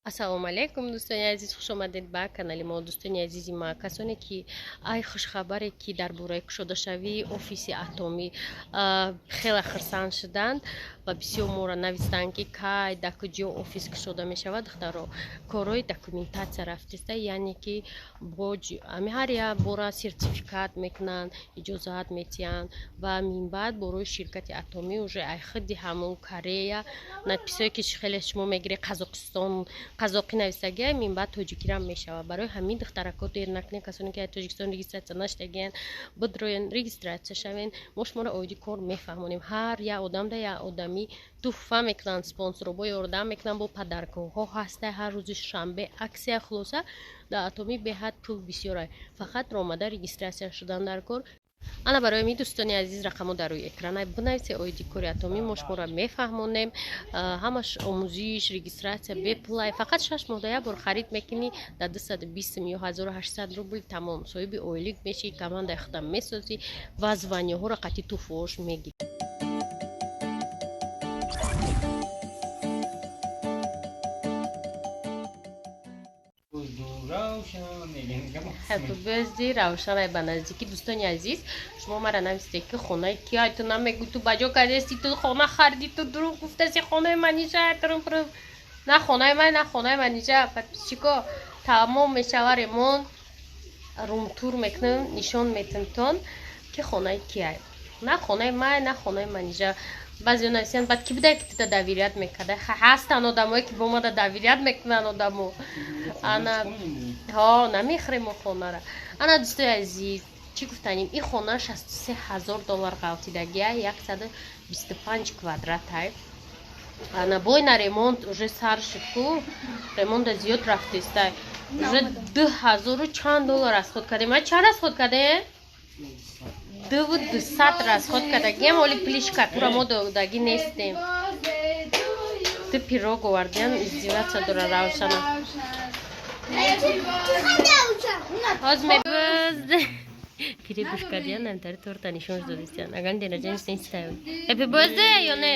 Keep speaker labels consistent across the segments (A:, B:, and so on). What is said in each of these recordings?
A: ассалому алайкум дӯстони азиз, хуш омадед ба канали мо. дӯстони азизи ма, касоне ки ай хушхабаре ки дар бораи кушодашавии офиси атомӣ хеле хирсанд шуданд ва бисёр моро навистанд ки кай дар куҷо офис кушода мешавад. духтаро корои документатсия рафтиста, яъне ки боҷ ҳар як бора сертификат мекунанд, иҷозат метиҳанд ва минбаъд борои ширкати атомӣ уже ай худди ҳамон Корея надписое ки хеле шумо мегиред Қазоқистон қазоқӣ навистагия минбаъд тоҷикирам мешавад. барои ҳамин духтарако дер накунед. касоне ки тоҷикистон регистратсия наштагиян бидроен регистратсия шавен. мо шуморо оиди кор мефаҳмонем. ҳар як одам да як одамӣ туҳфа мекунанд, спонсорбо ёрдам мекунанд, бо падаргоҳҳо ҳаста. ҳар рӯзи шанбе аксия хулоса дар атомӣ беҳад пул бисёрай. фақат ромада регистратсия шудан дар кор. ана барои ми дӯстони азиз рақамо дар рӯи экрана бинависед оиди кори атомӣ. мо шуморо мефаҳмонем. ҳамаш омӯзиш, регистратсия бепулай. фақат 6 моҳ як бор харид мекунӣ дар 220 ё 1800 рубл тамом. соҳиби ойлик мешӣ, командаи худам месозӣ ва званиёҳоро қатъи туҳфаош мегирӣ. Happy birthday равшанай ба наздикӣ. дӯстони азиз, шумо мара навистед ки хонаи кия ту намегӯ, ту баҷо кардести, ту хона харди, ту дурӯғ гуфтаси хонаи маниша трум на хонаи ман, на хонаи маниша. подписчико тамом мешава ремонт, румтур мекунем, нишон метем тон ки хонаи кия, на хонаи ман, на хонаи маниша. баъзеё нависанд баъд ки буда ки туда давирият мекарда. ҳастанд одамое ки бо мада давирият мекунанд одамо. ана намехӯрем мо хонара. ана дӯстои азиз, чӣ гуфтанем, ин хона $63000 ғалтидагия, 125 квадратай. ана бойна ремонт уже сар шуд ку ремонта зиёд рафтестай. уже 2000 чанд доллар расход кардем. ай чанд расход кардем? 200 расход кардагием. оли плишка тура мо додаги нестем. ты пирог овардиам, издеваться дора равшана. Happy birthday намтари торта нишонш додистиан. агар ден раҷаниш нестаён. Happy birthday ё не?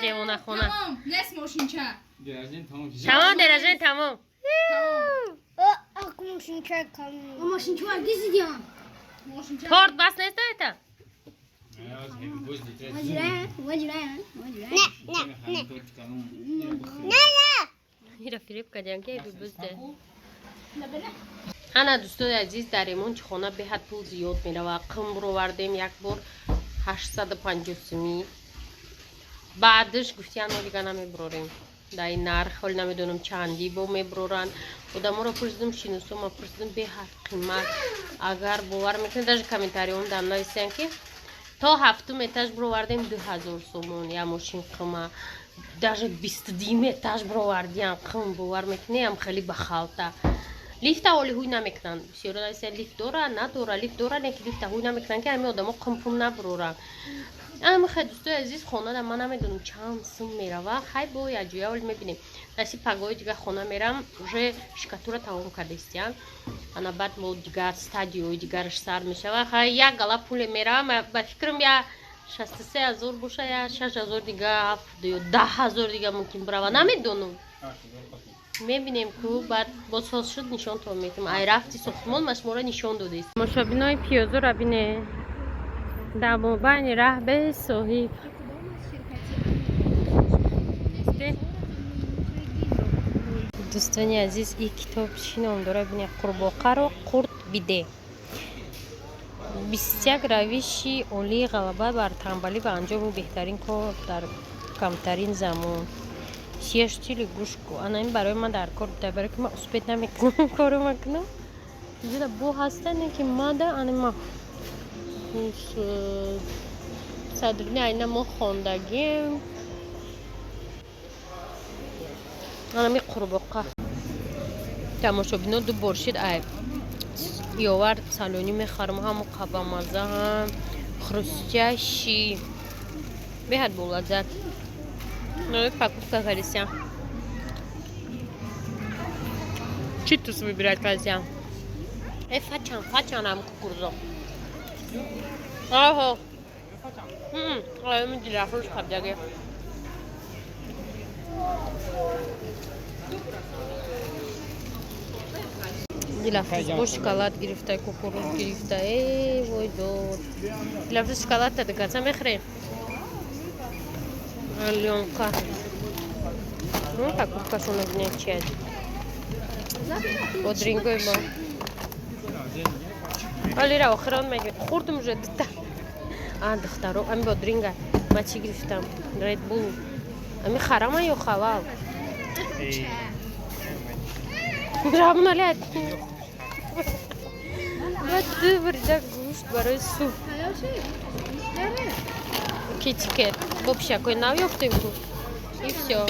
A: девона хона.
B: Нес мошинча.
A: Тамом деражен тамом.
B: Мошинча гизидиан.
A: торт бас неста это? ира фиреб кардиам ки happy birthday. ана дӯстони азиз, дар ремонти хона беҳад пул зиёд меравад. қимб овардем як бор 850 сумӣ. баъдаш гуфтиян мо дига намебирорем. дар ин нарх ҳоли намедонам чанди бо мебироранд. одаморо пурсидам, шиносома пурсидам, беҳад қимат. агар бовар мекунед, даже комментариём дам нависанд ки то 7 этаж бировардем 2000 сомон як мошин қима. даже 22 этаж бировардиам қим. бовар мекунем хеле ба халта. лифта оли ҳуй намекунанд. бисёро нависанд лифт дора, надора, лифт дора, не ки лифта ҳуй намекунанд ки ҳамин одамо қимпум набироранд. ама хай дӯстои азиз, хонада ман намедонам чанд сум мерава. хай бо якҷоя оли мебинем. даси пагаҳои дигар хона мерам, уже шикатура тамом кардестиян. ана баъд мо дигар стадиои дигараш сар мешава. хай як гала пуле мерам. ба фикрам я 63000 боша, я 6000 дига, 7 ё 10000 дига мумкин бирава, намедонам. мебинем ку баъд бо сол шуд нишонтон метем. ай рафти сохтмон ма шуморо нишон додест. мошобинои пиёзоро бине дар мобайни раҳбе соҳиб. дӯстони азиз, ин китоб чӣ ном дорад бине? қурбоқаро қурт биде. 21 равиши олии ғалаба бар танбалӣ ба анҷоми беҳтарин кор дар камтарин замон. сияш тили гӯш ку. ана ин барои ман дар кор буда, барои ки ман успед намекунам коро мекунам. ҷуда бо ҳаста не ки мада анима садрини айна мо хондагем. анами қурбоқа тамошобино ду боршид ай ёвар салони мехарам, ҳамо қабамаза ҳам хрустящи беҳад болаззат. покупка кардисям. чӣ тус выбирать кардисям? фачанам кукурузо. Ага. Ми диляфруш кабдаги. Dilafruz با شکلات گرفته کوکورو گرفته ای وای داد Dilafruz شکلات داده کسا میخری Alyonka Alyonka kupkasını ne çiğ O dringoy bu Alira oxran mege xurdum уже дта дختаро ами бо дринга ма чи гирифтам Red Bull ами харама ё халал Драбналет Вот вырда гушт барои суп Китикет вообще какой навёхтем и всё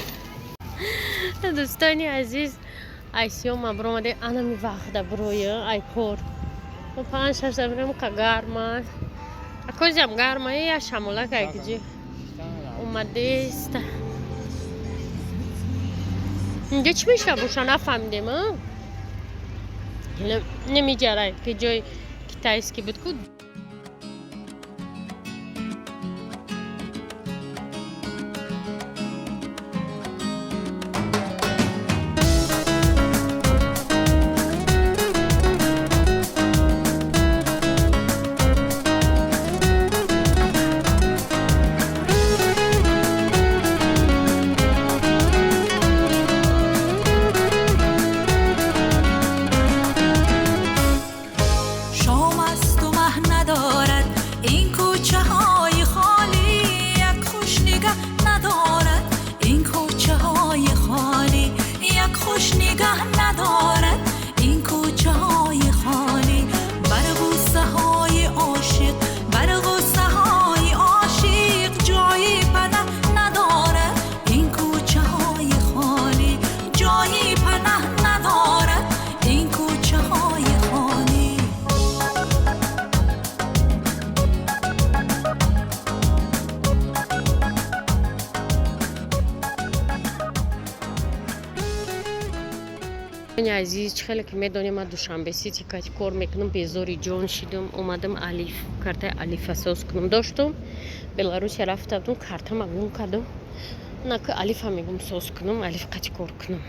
A: Достани азиз ай сёма бромаде ана ми вахда броя ай кор و 5-6 برم که گرمه اکوزی هم گرمه یا شموله که اگجی اومده است اینجا چی میشه بوشا نفهمیدیم نمیجره که جای کتایسکی بود کود عزیز خیلی که میدونیم ما دوشنبه سیتی که کار میکنم بیزاری جان شدم اومدم الیف کارت الیف اساس کنم داشتم بلاروس رفتم کارت ما گم کردم نه که الیف هم میگم ساس کنم الیف قطع کار کنم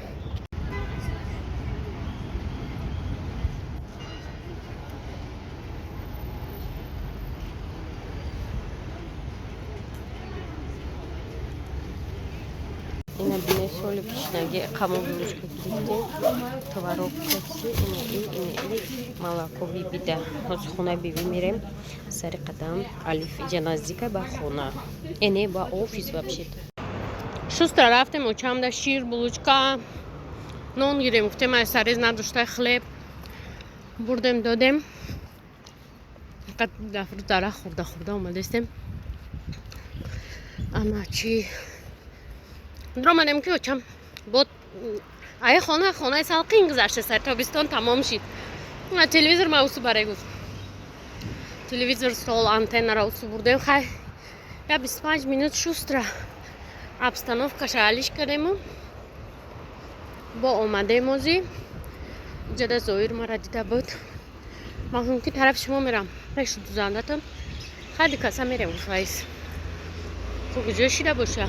A: اینا بینه سولی پیشنگی قمو بروش که گریفتیم توارو کسی اینه مالاکوی بیده از خونه بیوی میریم سر قدم الیف جنازیکه با خونه اینه با آفیس ببشید شستر رفتیم و چم ده شیر بلوچکا نون گیریم گفتیم از سریز نداشته خلیب بردیم دادیم قد دفر داره خورده اومده استیم اما چی درآمدیم که چم بود ای خانه سالقین گذشته سر تابستان تمام شد تلویزیون موضوع برای گفت تلویزیون стол антенна را بردیم خیلی یا 25 минут шустро обстановка шалиш кардем با اومده موزی جدا زویر مرا دیده بود من که طرف شما میرم پیش دوزندتم خیلی کسا میرم فایز تو کجا شده باشه